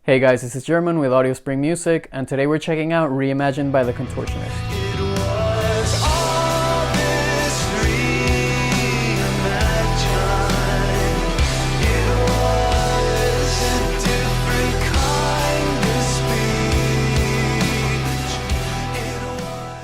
Hey guys, this is German with Audio Spring Music, and today we're checking out Reimagined by the Contortionist.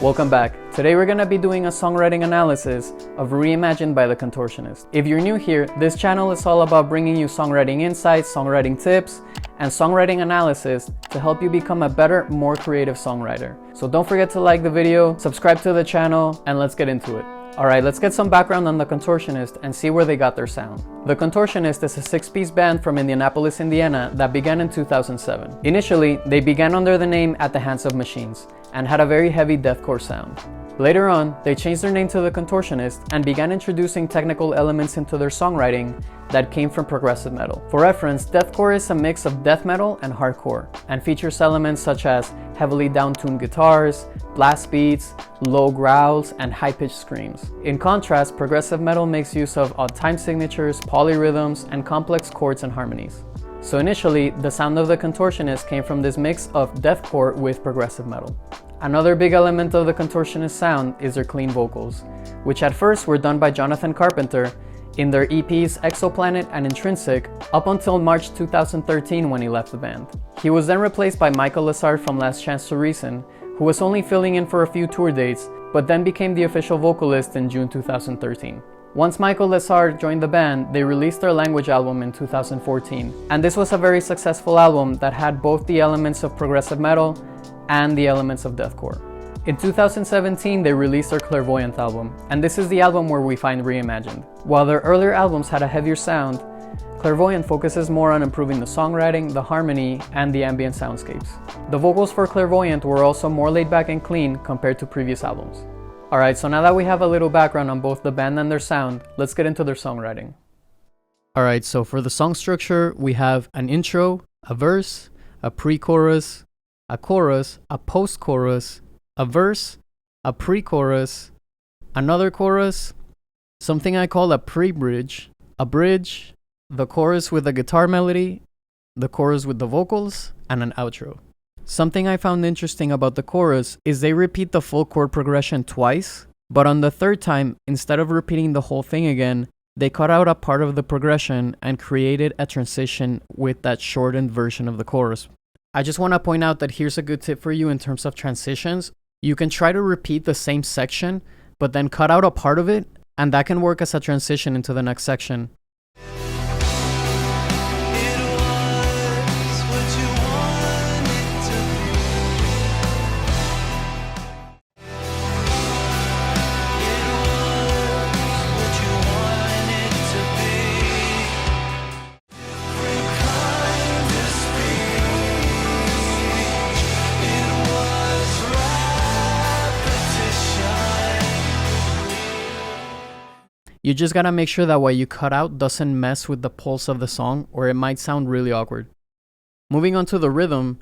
Welcome back. Today we're going to be doing a songwriting analysis of Reimagined by the Contortionist. If you're new here, this channel is all about bringing you songwriting insights, songwriting tips, and songwriting analysis to help you become a better, more creative songwriter. So don't forget to like the video, subscribe to the channel, and let's get into it. Alright, let's get some background on the Contortionist and see where they got their sound. The Contortionist is a 6-piece band from Indianapolis, Indiana that began in 2007. Initially, they began under the name At the Hands of Machines and had a very heavy deathcore sound. Later on, they changed their name to the Contortionist and began introducing technical elements into their songwriting that came from progressive metal. For reference, deathcore is a mix of death metal and hardcore, and features elements such as heavily down-tuned guitars, blast beats, low growls, and high-pitched screams. In contrast, progressive metal makes use of odd time signatures, polyrhythms, and complex chords and harmonies. So initially, the sound of the Contortionist came from this mix of deathcore with progressive metal. Another big element of the Contortionist sound is their clean vocals, which at first were done by Jonathan Carpenter in their EPs Exoplanet and Intrinsic up until March 2013 when he left the band. He was then replaced by Michael Lessard from Last Chance to Reason, who was only filling in for a few tour dates, but then became the official vocalist in June 2013. Once Michael Lessard joined the band, they released their Language album in 2014, and this was a very successful album that had both the elements of progressive metal and the elements of deathcore. In 2017, they released their Clairvoyant album, and this is the album where we find Reimagined. While their earlier albums had a heavier sound, Clairvoyant focuses more on improving the songwriting, the harmony, and the ambient soundscapes. The vocals for Clairvoyant were also more laid back and clean compared to previous albums. Alright, so now that we have a little background on both the band and their sound, let's get into their songwriting. Alright, so for the song structure, we have an intro, a verse, a pre-chorus, a chorus, a post-chorus, a verse, a pre-chorus, another chorus, something I call a pre-bridge, a bridge, the chorus with the guitar melody, the chorus with the vocals, and an outro. Something I found interesting about the chorus is they repeat the full chord progression twice, but on the third time, instead of repeating the whole thing again, they cut out a part of the progression and created a transition with that shortened version of the chorus. I just want to point out that here's a good tip for you in terms of transitions. You can try to repeat the same section, but then cut out a part of it, and that can work as a transition into the next section. You just gotta make sure that what you cut out doesn't mess with the pulse of the song, or it might sound really awkward. Moving on to the rhythm,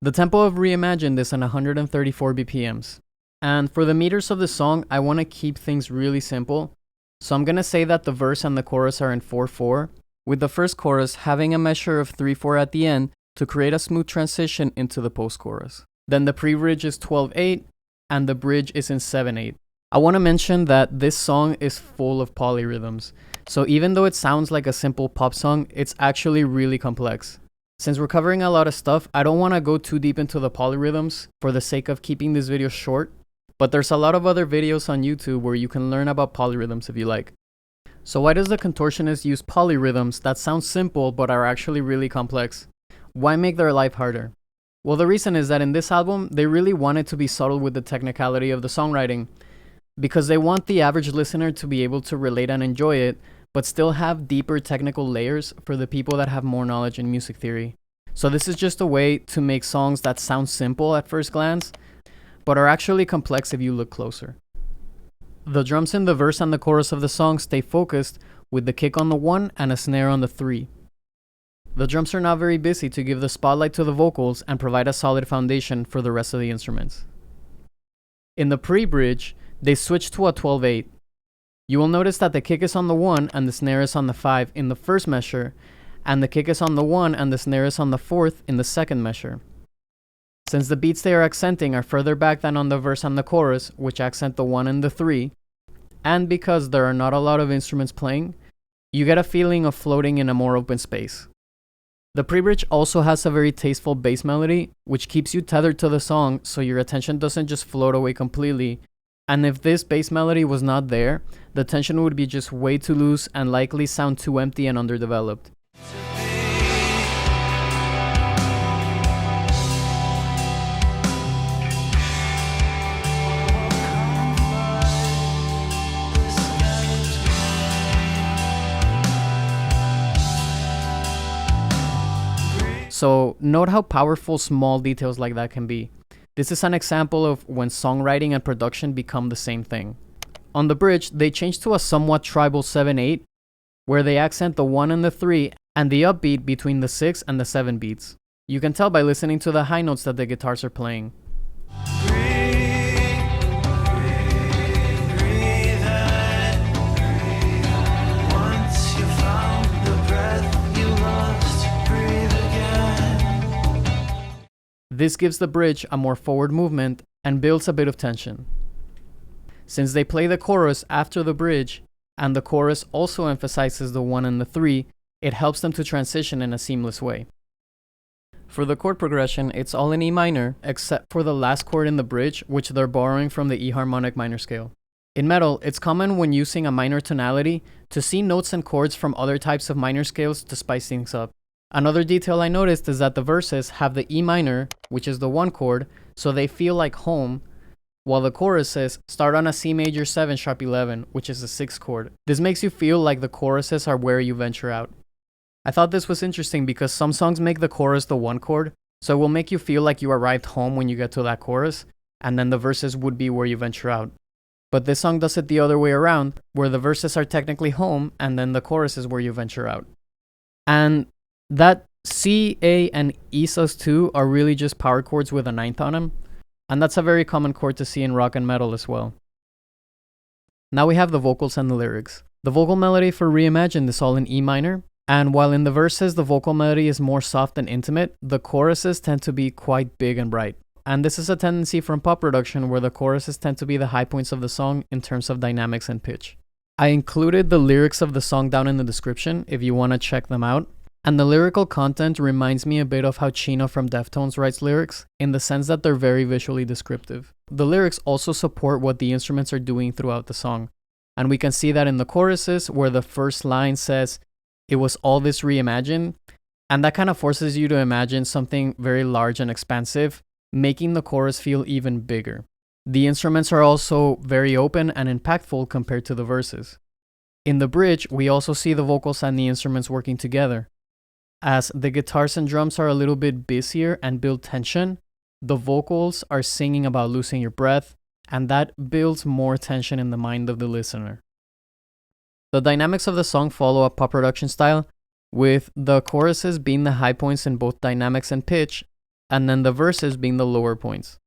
the tempo of Reimagined is on 134 BPMs. And for the meters of the song, I want to keep things really simple. So I'm gonna say that the verse and the chorus are in 4/4, with the first chorus having a measure of 3/4 at the end to create a smooth transition into the post-chorus. Then the pre-bridge is 12/8, and the bridge is in 7/8. I want to mention that this song is full of polyrhythms, so even though it sounds like a simple pop song, it's actually really complex. Since we're covering a lot of stuff, I don't want to go too deep into the polyrhythms for the sake of keeping this video short, but there's a lot of other videos on YouTube where you can learn about polyrhythms if you like. So why does the Contortionist use polyrhythms that sound simple but are actually really complex? Why make their life harder? Well, the reason is that in this album, they really wanted to be subtle with the technicality of the songwriting, because they want the average listener to be able to relate and enjoy it, but still have deeper technical layers for the people that have more knowledge in music theory. So this is just a way to make songs that sound simple at first glance, but are actually complex if you look closer. The drums in the verse and the chorus of the song stay focused with the kick on the 1 and a snare on the 3. The drums are not very busy to give the spotlight to the vocals and provide a solid foundation for the rest of the instruments. In the pre-bridge, they switch to a 12/8. You will notice that the kick is on the 1 and the snare is on the 5 in the first measure, and the kick is on the 1 and the snare is on the 4th in the second measure. Since the beats they are accenting are further back than on the verse and the chorus, which accent the 1 and the 3, and because there are not a lot of instruments playing, you get a feeling of floating in a more open space. The pre-bridge also has a very tasteful bass melody, which keeps you tethered to the song so your attention doesn't just float away completely. And if this bass melody was not there, the tension would be just way too loose and likely sound too empty and underdeveloped. So note how powerful small details like that can be. This is an example of when songwriting and production become the same thing. On the bridge, they change to a somewhat tribal 7/8, where they accent the 1 and the 3 and the upbeat between the 6 and the 7 beats. You can tell by listening to the high notes that the guitars are playing. This gives the bridge a more forward movement and builds a bit of tension. Since they play the chorus after the bridge, and the chorus also emphasizes the 1 and the 3, it helps them to transition in a seamless way. For the chord progression, it's all in E minor, except for the last chord in the bridge, which they're borrowing from the E harmonic minor scale. In metal, it's common when using a minor tonality to see notes and chords from other types of minor scales to spice things up. Another detail I noticed is that the verses have the E minor, which is the 1 chord, so they feel like home, while the choruses start on a C major 7 sharp 11, which is the 6th chord. This makes you feel like the choruses are where you venture out. I thought this was interesting because some songs make the chorus the 1 chord, so it will make you feel like you arrived home when you get to that chorus, and then the verses would be where you venture out. But this song does it the other way around, where the verses are technically home, and then the chorus is where you venture out. And that C, A, and E sus2 are really just power chords with a 9th on them, and that's a very common chord to see in rock and metal as well. Now we have the vocals and the lyrics. The vocal melody for Reimagined is all in E minor, and while in the verses the vocal melody is more soft and intimate, the choruses tend to be quite big and bright. And this is a tendency from pop production where the choruses tend to be the high points of the song in terms of dynamics and pitch. I included the lyrics of the song down in the description if you want to check them out. And the lyrical content reminds me a bit of how Chino from Deftones writes lyrics, in the sense that they're very visually descriptive. The lyrics also support what the instruments are doing throughout the song. And we can see that in the choruses, where the first line says, "It was all this reimagined," and that kind of forces you to imagine something very large and expansive, making the chorus feel even bigger. The instruments are also very open and impactful compared to the verses. In the bridge, we also see the vocals and the instruments working together. As the guitars and drums are a little bit busier and build tension, the vocals are singing about losing your breath, and that builds more tension in the mind of the listener. The dynamics of the song follow a pop production style, with the choruses being the high points in both dynamics and pitch, and then the verses being the lower points.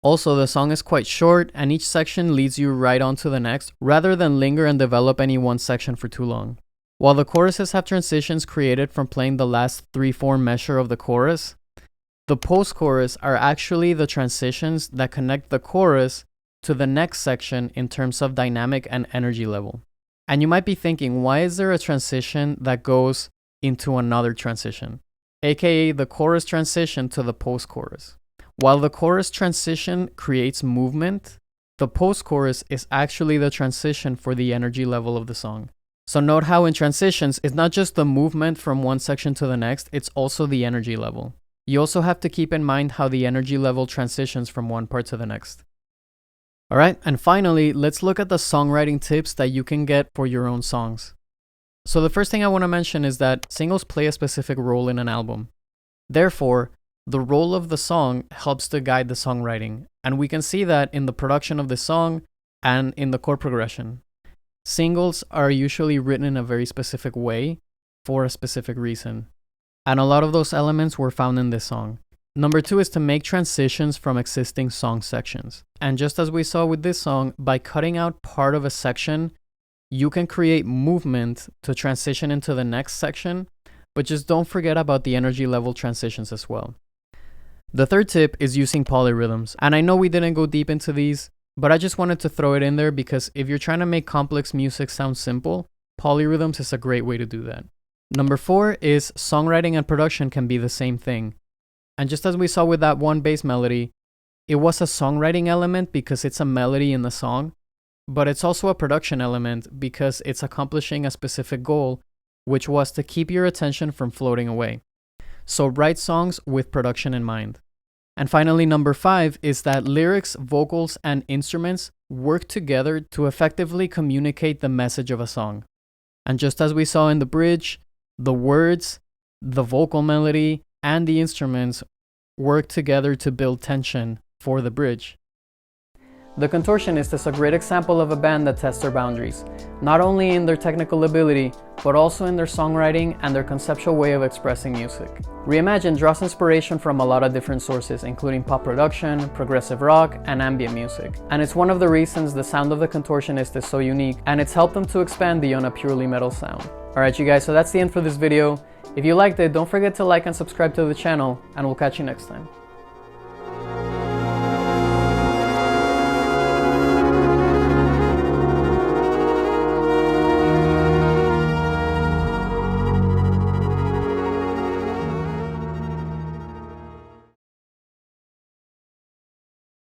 Also, the song is quite short, and each section leads you right on to the next, rather than linger and develop any one section for too long. While the choruses have transitions created from playing the last 3/4 measure of the chorus, the post-chorus are actually the transitions that connect the chorus to the next section in terms of dynamic and energy level. And you might be thinking, why is there a transition that goes into another transition? AKA the chorus transition to the post-chorus. While the chorus transition creates movement, the post-chorus is actually the transition for the energy level of the song. So note how in transitions, it's not just the movement from one section to the next, it's also the energy level. You also have to keep in mind how the energy level transitions from one part to the next. Alright, and finally, let's look at the songwriting tips that you can get for your own songs. So the first thing I want to mention is that singles play a specific role in an album. Therefore, the role of the song helps to guide the songwriting, and we can see that in the production of the song and in the chord progression. Singles are usually written in a very specific way for a specific reason, and a lot of those elements were found in this song. Number 2 is to make transitions from existing song sections. And just as we saw with this song, by cutting out part of a section, you can create movement to transition into the next section, but just don't forget about the energy level transitions as well. The third tip is using polyrhythms, and I know we didn't go deep into these, but I just wanted to throw it in there because if you're trying to make complex music sound simple, polyrhythms is a great way to do that. Number 4 is songwriting and production can be the same thing. And just as we saw with that one bass melody, it was a songwriting element because it's a melody in the song, but it's also a production element because it's accomplishing a specific goal, which was to keep your attention from floating away. So write songs with production in mind. And finally, number 5 is that lyrics, vocals, and instruments work together to effectively communicate the message of a song. And just as we saw in the bridge, the words, the vocal melody, and the instruments work together to build tension for the bridge. The Contortionist is a great example of a band that tests their boundaries, not only in their technical ability, but also in their songwriting and their conceptual way of expressing music. Reimagined draws inspiration from a lot of different sources, including pop production, progressive rock, and ambient music. And it's one of the reasons the sound of the Contortionist is so unique, and it's helped them to expand beyond a purely metal sound. Alright you guys, so that's the end for this video. If you liked it, don't forget to like and subscribe to the channel, and we'll catch you next time.